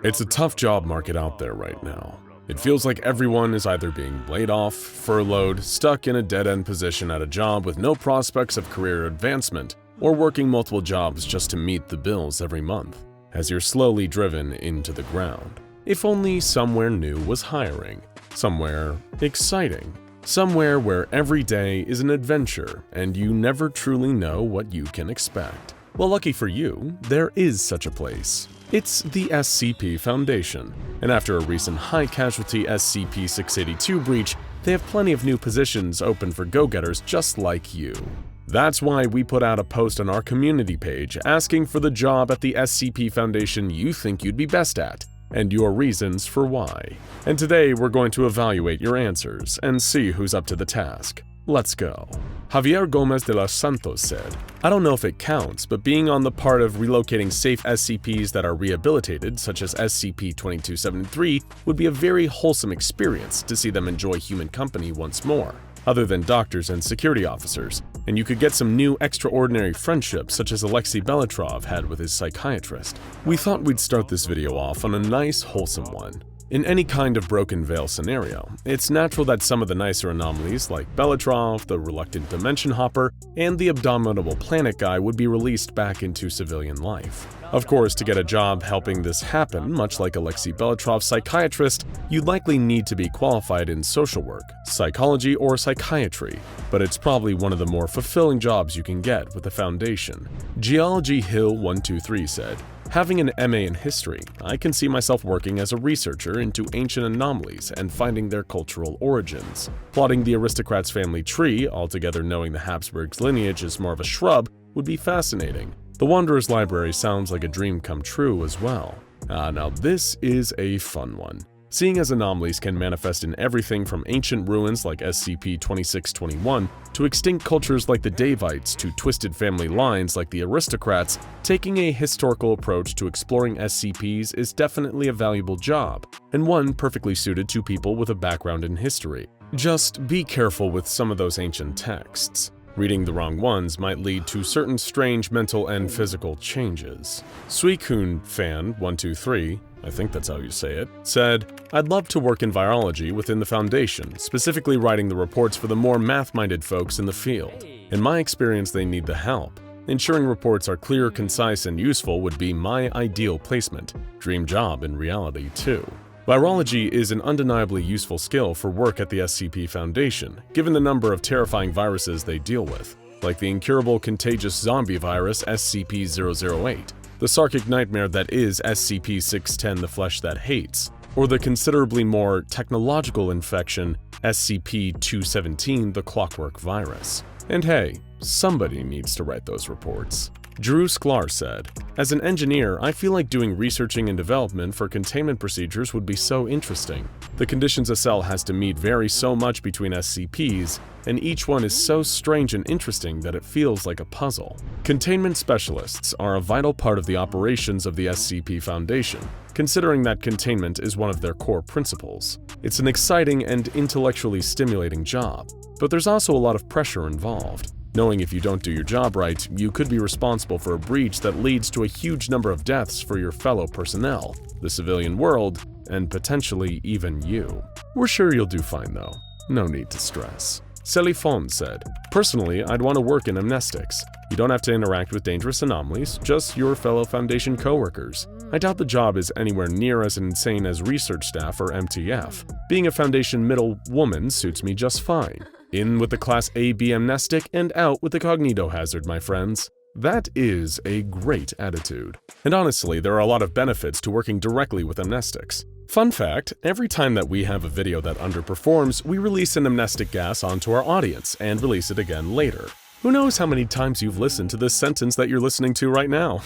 It's a tough job market out there right now. It feels like everyone is either being laid off, furloughed, stuck in a dead-end position at a job with no prospects of career advancement, or working multiple jobs just to meet the bills every month, as you're slowly driven into the ground. If only somewhere new was hiring, somewhere exciting, somewhere where every day is an adventure and you never truly know what you can expect. Well, lucky for you, there is such a place. It's the SCP Foundation, and after a recent high-casualty SCP-682 breach, they have plenty of new positions open for go-getters just like you. That's why we put out a post on our community page asking for the job at the SCP Foundation you think you'd be best at, and your reasons for why. And today we're going to evaluate your answers and see who's up to the task. Let's go. Javier Gomez de los Santos said, "I don't know if it counts, but being on the part of relocating safe SCPs that are rehabilitated, such as SCP-2273, would be a very wholesome experience to see them enjoy human company once more, other than doctors and security officers, and you could get some new extraordinary friendships such as Alexei Belitrov had with his psychiatrist." We thought we'd start this video off on a nice, wholesome one. In any kind of broken veil scenario, it's natural that some of the nicer anomalies like Belitrov, the reluctant dimension hopper, and the abominable planet guy would be released back into civilian life. Of course, to get a job helping this happen, much like Alexei Belitrov's psychiatrist, you'd likely need to be qualified in social work, psychology, or psychiatry, but it's probably one of the more fulfilling jobs you can get with the Foundation. Geology Hill 123 said, "Having an MA in history, I can see myself working as a researcher into ancient anomalies and finding their cultural origins. Plotting the aristocrat's family tree, altogether knowing the Habsburgs' lineage is more of a shrub, would be fascinating. The Wanderer's Library sounds like a dream come true as well." Now this is a fun one. Seeing as anomalies can manifest in everything from ancient ruins like SCP-2621 to extinct cultures like the Davites to twisted family lines like the aristocrats, taking a historical approach to exploring SCPs is definitely a valuable job, and one perfectly suited to people with a background in history. Just be careful with some of those ancient texts. Reading the wrong ones might lead to certain strange mental and physical changes. Suicune Fan 123, I think that's how you say it, said, "I'd love to work in virology within the Foundation, specifically writing the reports for the more math-minded folks in the field. In my experience, they need the help. Ensuring reports are clear, concise, and useful would be my ideal placement. Dream job in reality, too." Virology is an undeniably useful skill for work at the SCP Foundation, given the number of terrifying viruses they deal with, like the incurable contagious zombie virus SCP-008, the sarkic nightmare that is SCP-610 the flesh that hates, or the considerably more technological infection SCP-217 the clockwork virus. And hey, somebody needs to write those reports. Drew Sklar said, "As an engineer, I feel like doing researching and development for containment procedures would be so interesting. The conditions a cell has to meet vary so much between SCPs, and each one is so strange and interesting that it feels like a puzzle. Containment specialists are a vital part of the operations of the SCP Foundation, considering that containment is one of their core principles. It's an exciting and intellectually stimulating job, but there's also a lot of pressure involved. Knowing if you don't do your job right, you could be responsible for a breach that leads to a huge number of deaths for your fellow personnel, the civilian world, and potentially even you. We're sure you'll do fine though. No need to stress." Celifon said, "Personally, I'd want to work in amnestics. You don't have to interact with dangerous anomalies, just your fellow Foundation coworkers. I doubt the job is anywhere near as insane as research staff or MTF. Being a Foundation middle woman suits me just fine. In with the Class AB amnestic and out with the cognito hazard, my friends." That is a great attitude. And honestly, there are a lot of benefits to working directly with amnestics. Fun fact, every time that we have a video that underperforms, we release an amnestic gas onto our audience and release it again later. Who knows how many times you've listened to this sentence that you're listening to right now?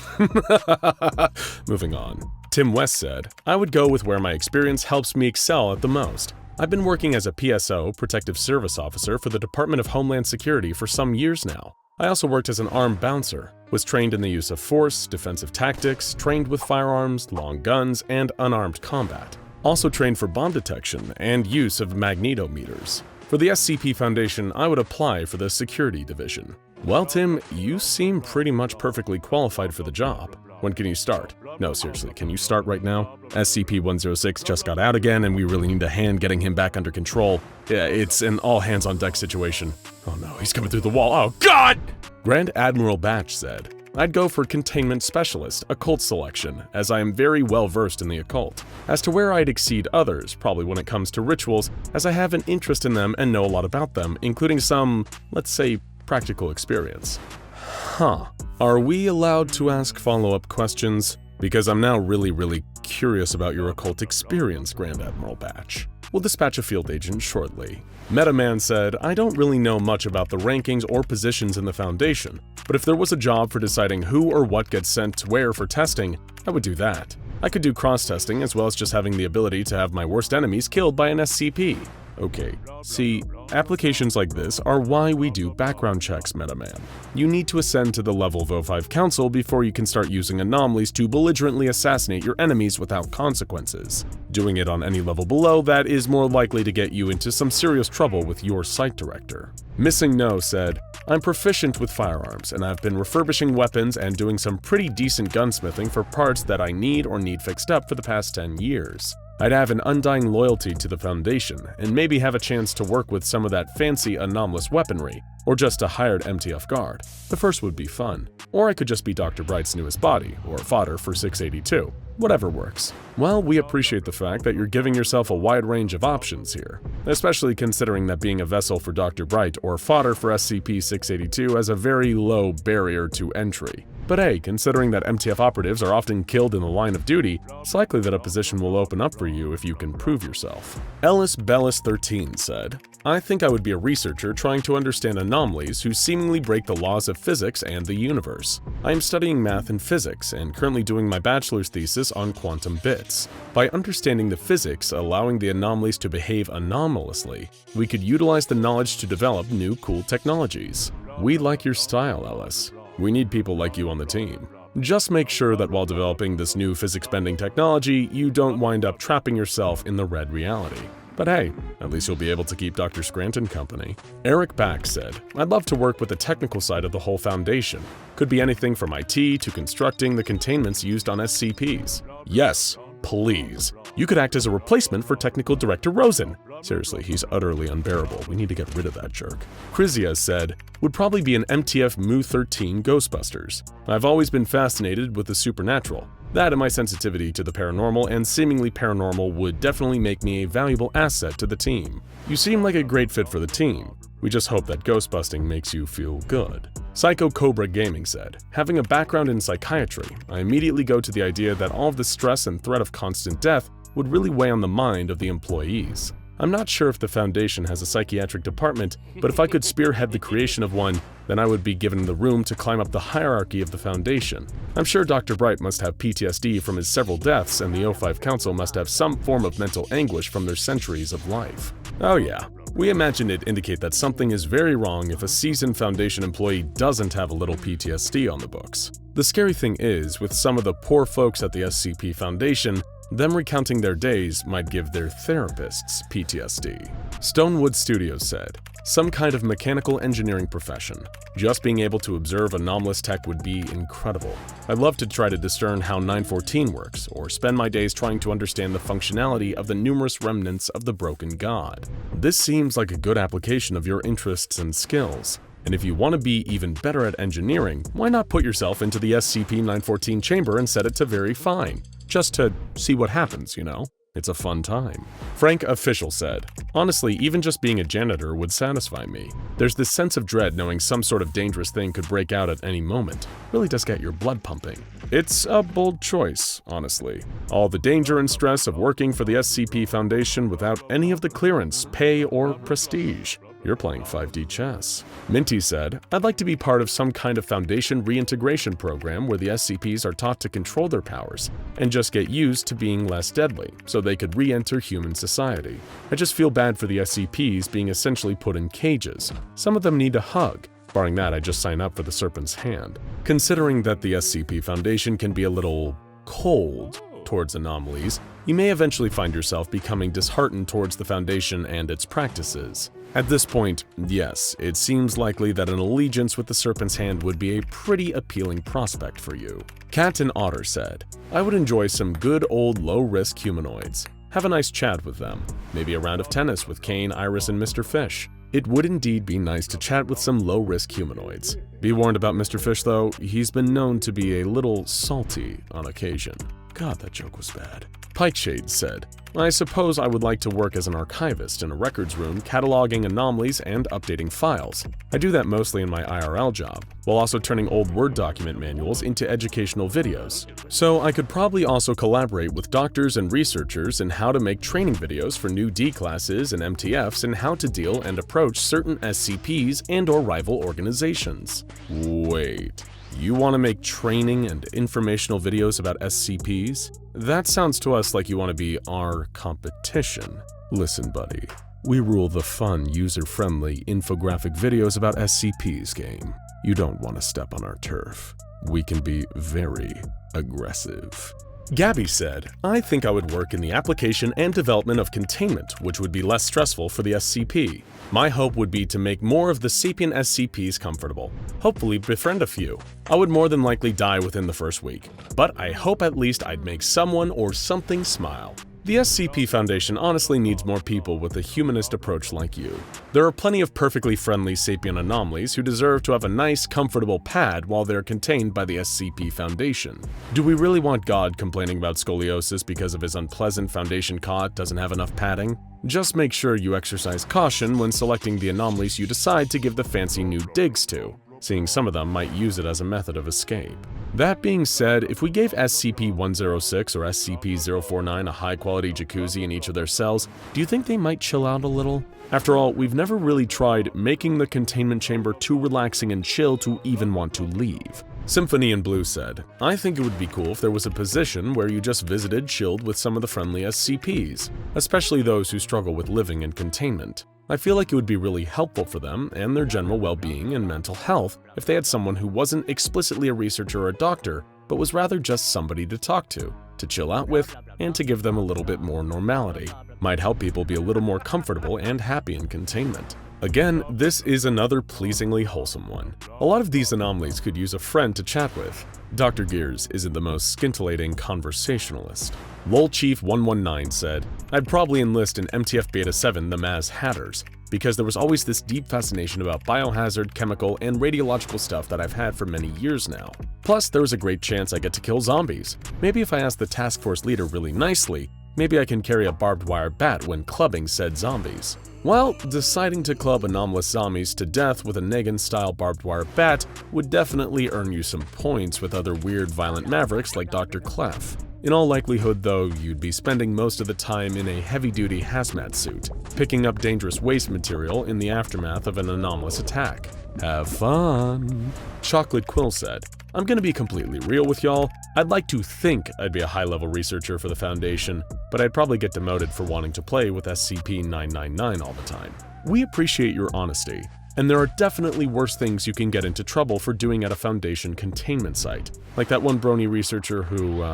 Moving on. Tim West said, "I would go with where my experience helps me excel at the most. I've been working as a PSO, Protective Service Officer, for the Department of Homeland Security for some years now. I also worked as an armed bouncer, was trained in the use of force, defensive tactics, trained with firearms, long guns, and unarmed combat. Also trained for bomb detection and use of magnetometers. For the SCP Foundation, I would apply for the Security Division." Well, Tim, you seem pretty much perfectly qualified for the job. When can you start? No, seriously, can you start right now? SCP-106 just got out again, and we really need a hand getting him back under control. Yeah, it's an all-hands-on-deck situation. Oh no, he's coming through the wall. Oh God! Grand Admiral Batch said, I'd go for Containment Specialist, Occult Selection, as I am very well versed in the occult. As to where I'd exceed others, probably when it comes to rituals, as I have an interest in them and know a lot about them, including some, let's say, practical experience. Huh. Are we allowed to ask follow-up questions? Because I'm now really curious about your occult experience, Grand Admiral Batch. We'll dispatch a field agent shortly. Metaman said, I don't really know much about the rankings or positions in the Foundation, but if there was a job for deciding who or what gets sent where for testing, I would do that. I could do cross-testing as well as just having the ability to have my worst enemies killed by an SCP. Okay, see, applications like this are why we do background checks, Metaman. You need to ascend to the level of O5 Council before you can start using anomalies to belligerently assassinate your enemies without consequences. Doing it on any level below that is more likely to get you into some serious trouble with your site director. Missingno said, I'm proficient with firearms, and I've been refurbishing weapons and doing some pretty decent gunsmithing for parts that I need or need fixed up for the past 10 years. I'd have an undying loyalty to the Foundation, and maybe have a chance to work with some of that fancy anomalous weaponry, or just a hired MTF guard. The first would be fun. Or I could just be Dr. Bright's newest body, or fodder for 682. Whatever works. Well, we appreciate the fact that you're giving yourself a wide range of options here, especially considering that being a vessel for Dr. Bright or fodder for SCP-682 has a very low barrier to entry. But hey, considering that MTF operatives are often killed in the line of duty, it's likely that a position will open up for you if you can prove yourself. Ellis Bellis 13 said, I think I would be a researcher trying to understand anomalies who seemingly break the laws of physics and the universe. I am studying math and physics and currently doing my bachelor's thesis on quantum bits. By understanding the physics allowing the anomalies to behave anomalously, we could utilize the knowledge to develop new cool technologies. We like your style, Ellis. We need people like you on the team. Just make sure that while developing this new physics-bending technology, you don't wind up trapping yourself in the red reality. But hey, at least you'll be able to keep Dr. Scranton company. Eric Back said, I'd love to work with the technical side of the whole Foundation. Could be anything from IT to constructing the containments used on SCPs. Yes, please. You could act as a replacement for Technical Director Rosen. Seriously, he's utterly unbearable. We need to get rid of that jerk. Krizia said, would probably be an MTF Mu-13 Ghostbusters. I've always been fascinated with the supernatural. That and my sensitivity to the paranormal and seemingly paranormal would definitely make me a valuable asset to the team. You seem like a great fit for the team. We just hope that ghostbusting makes you feel good. Psycho Cobra Gaming said, having a background in psychiatry, I immediately go to the idea that all of the stress and threat of constant death would really weigh on the mind of the employees. I'm not sure if the Foundation has a psychiatric department, but if I could spearhead the creation of one, then I would be given the room to climb up the hierarchy of the Foundation. I'm sure Dr. Bright must have PTSD from his several deaths, and the O5 Council must have some form of mental anguish from their centuries of life. Oh yeah, we imagine it indicate that something is very wrong if a seasoned Foundation employee doesn't have a little PTSD on the books. The scary thing is, with some of the poor folks at the SCP Foundation, them recounting their days might give their therapists PTSD. Stonewood Studios said, some kind of mechanical engineering profession. Just being able to observe anomalous tech would be incredible. I'd love to try to discern how 914 works, or spend my days trying to understand the functionality of the numerous remnants of the broken god. This seems like a good application of your interests and skills. And if you want to be even better at engineering, why not put yourself into the SCP-914 chamber and set it to very fine? Just to see what happens, you know? It's a fun time. Frank Official said, honestly, even just being a janitor would satisfy me. There's this sense of dread knowing some sort of dangerous thing could break out at any moment. Really does get your blood pumping. It's a bold choice, honestly. All the danger and stress of working for the SCP Foundation without any of the clearance, pay, or prestige. You're playing 5D chess. Minty said, I'd like to be part of some kind of Foundation reintegration program where the SCPs are taught to control their powers and just get used to being less deadly, so they could re-enter human society. I just feel bad for the SCPs being essentially put in cages. Some of them need a hug. Barring that, I just sign up for the Serpent's Hand. Considering that the SCP Foundation can be a little cold towards anomalies, you may eventually find yourself becoming disheartened towards the Foundation and its practices. At this point, yes, it seems likely that an allegiance with the Serpent's Hand would be a pretty appealing prospect for you. Cat and Otter said, I would enjoy some good old low-risk humanoids. Have a nice chat with them. Maybe a round of tennis with Kane, Iris, and Mr. Fish. It would indeed be nice to chat with some low-risk humanoids. Be warned about Mr. Fish though, he's been known to be a little salty on occasion. God, that joke was bad. Pikeshade said, I suppose I would like to work as an archivist in a records room, cataloging anomalies and updating files. I do that mostly in my IRL job, while also turning old Word document manuals into educational videos. So I could probably also collaborate with doctors and researchers in how to make training videos for new D classes and MTFs and how to deal and approach certain SCPs and/or rival organizations. Wait. You want to make training and informational videos about SCPs? That sounds to us like you want to be our competition. Listen, buddy, we rule the fun, user-friendly infographic videos about SCPs game. You don't want to step on our turf. We can be very aggressive. Gabby said, I think I would work in the application and development of containment, which would be less stressful for the SCP. My hope would be to make more of the sapient SCPs comfortable. Hopefully befriend a few. I would more than likely die within the first week, but I hope at least I'd make someone or something smile. The SCP Foundation honestly needs more people with a humanist approach like you. There are plenty of perfectly friendly sapient anomalies who deserve to have a nice, comfortable pad while they're contained by the SCP Foundation. Do we really want God complaining about scoliosis because of his unpleasant Foundation cot doesn't have enough padding? Just make sure you exercise caution when selecting the anomalies you decide to give the fancy new digs to, seeing some of them might use it as a method of escape. That being said, if we gave SCP-106 or SCP-049 a high-quality jacuzzi in each of their cells, do you think they might chill out a little? After all, we've never really tried making the containment chamber too relaxing and chill to even want to leave. Symphony in Blue said, I think it would be cool if there was a position where you just visited, chilled with some of the friendly SCPs, especially those who struggle with living in containment. I feel like it would be really helpful for them and their general well-being and mental health if they had someone who wasn't explicitly a researcher or a doctor, but was rather just somebody to talk to chill out with, and to give them a little bit more normality. Might help people be a little more comfortable and happy in containment. Again, this is another pleasingly wholesome one. A lot of these anomalies could use a friend to chat with. Dr. Gears isn't the most scintillating conversationalist. LolChief119 said, I'd probably enlist in MTF Beta 7 the Masshatters, because there was always this deep fascination about biohazard, chemical, and radiological stuff that I've had for many years now. Plus, there was a great chance I get to kill zombies. Maybe if I ask the task force leader really nicely, maybe I can carry a barbed wire bat when clubbing said zombies. Well, deciding to club anomalous zombies to death with a Negan-style barbed wire bat would definitely earn you some points with other weird violent mavericks like Dr. Clef. In all likelihood though, you'd be spending most of the time in a heavy-duty hazmat suit, picking up dangerous waste material in the aftermath of an anomalous attack. Have fun! Chocolate Quill said, I'm gonna be completely real with y'all. I'd like to think I'd be a high-level researcher for the Foundation, but I'd probably get demoted for wanting to play with SCP-999 all the time. We appreciate your honesty, and there are definitely worse things you can get into trouble for doing at a Foundation containment site, like that one Brony researcher who,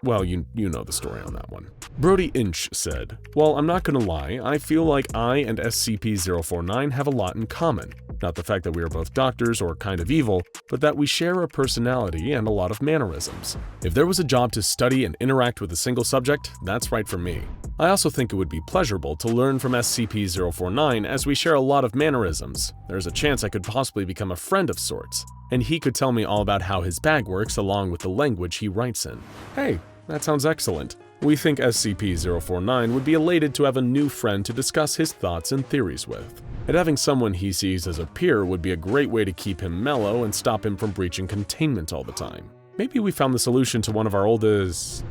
well, you know the story on that one. Brody Inch said, well, I'm not gonna lie, I feel like I and SCP-049 have a lot in common. Not the fact that we are both doctors or kind of evil, but that we share a personality and a lot of mannerisms. If there was a job to study and interact with a single subject, that's right for me. I also think it would be pleasurable to learn from SCP-049 as we share a lot of mannerisms. There's a chance I could possibly become a friend of sorts, and he could tell me all about how his bag works along with the language he writes in. Hey, that sounds excellent. We think SCP-049 would be elated to have a new friend to discuss his thoughts and theories with. And having someone he sees as a peer would be a great way to keep him mellow and stop him from breaching containment all the time. Maybe we found the solution to one of our oldest...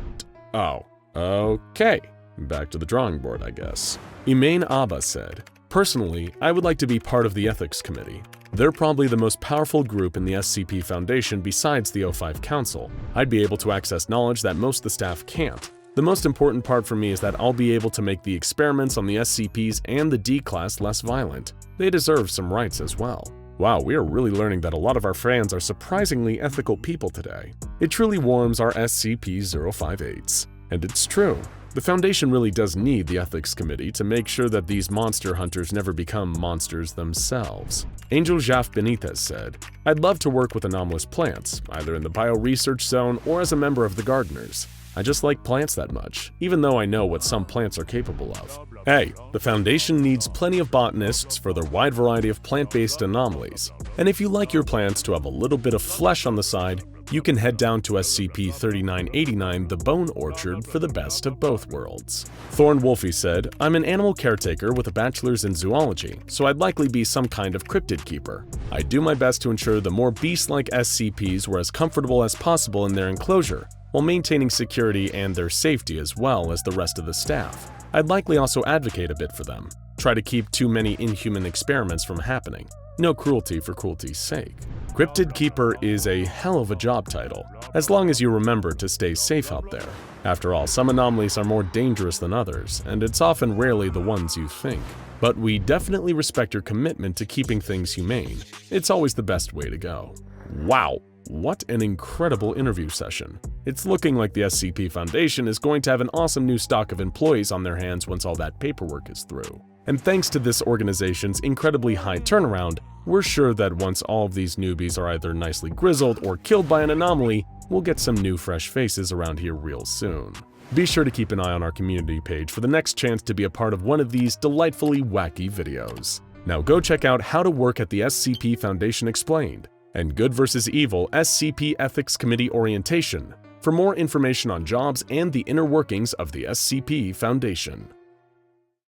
Oh, okay. Back to the drawing board, I guess. Imain Abba said, personally, I would like to be part of the ethics committee. They're probably the most powerful group in the SCP Foundation besides the O5 Council. I'd be able to access knowledge that most of the staff can't. The most important part for me is that I'll be able to make the experiments on the SCPs and the D-Class less violent. They deserve some rights as well. Wow, we are really learning that a lot of our fans are surprisingly ethical people today. It truly warms our SCP-058s. And it's true. The Foundation really does need the Ethics Committee to make sure that these monster hunters never become monsters themselves. Angel Jaf Benitez said, "I'd love to work with anomalous plants, either in the bioresearch zone or as a member of the gardeners. I just like plants that much, even though I know what some plants are capable of." Hey, the Foundation needs plenty of botanists for their wide variety of plant-based anomalies. And if you like your plants to have a little bit of flesh on the side, you can head down to SCP-3989 The Bone Orchard for the best of both worlds. Thorn Wolfie said, "I'm an animal caretaker with a bachelor's in zoology, so I'd likely be some kind of Cryptid Keeper. I do my best to ensure the more beast-like SCPs were as comfortable as possible in their enclosure, while maintaining security and their safety as well as the rest of the staff. I'd likely also advocate a bit for them. Try to keep too many inhuman experiments from happening. No cruelty for cruelty's sake." Cryptid Keeper is a hell of a job title, as long as you remember to stay safe out there. After all, some anomalies are more dangerous than others, and it's often rarely the ones you think. But we definitely respect your commitment to keeping things humane. It's always the best way to go. Wow, what an incredible interview session. It's looking like the SCP Foundation is going to have an awesome new stock of employees on their hands once all that paperwork is through. And thanks to this organization's incredibly high turnaround, we're sure that once all of these newbies are either nicely grizzled or killed by an anomaly, we'll get some new fresh faces around here real soon. Be sure to keep an eye on our community page for the next chance to be a part of one of these delightfully wacky videos. Now go check out How to Work at the SCP Foundation Explained and Good vs. Evil SCP Ethics Committee Orientation for more information on jobs and the inner workings of the SCP Foundation.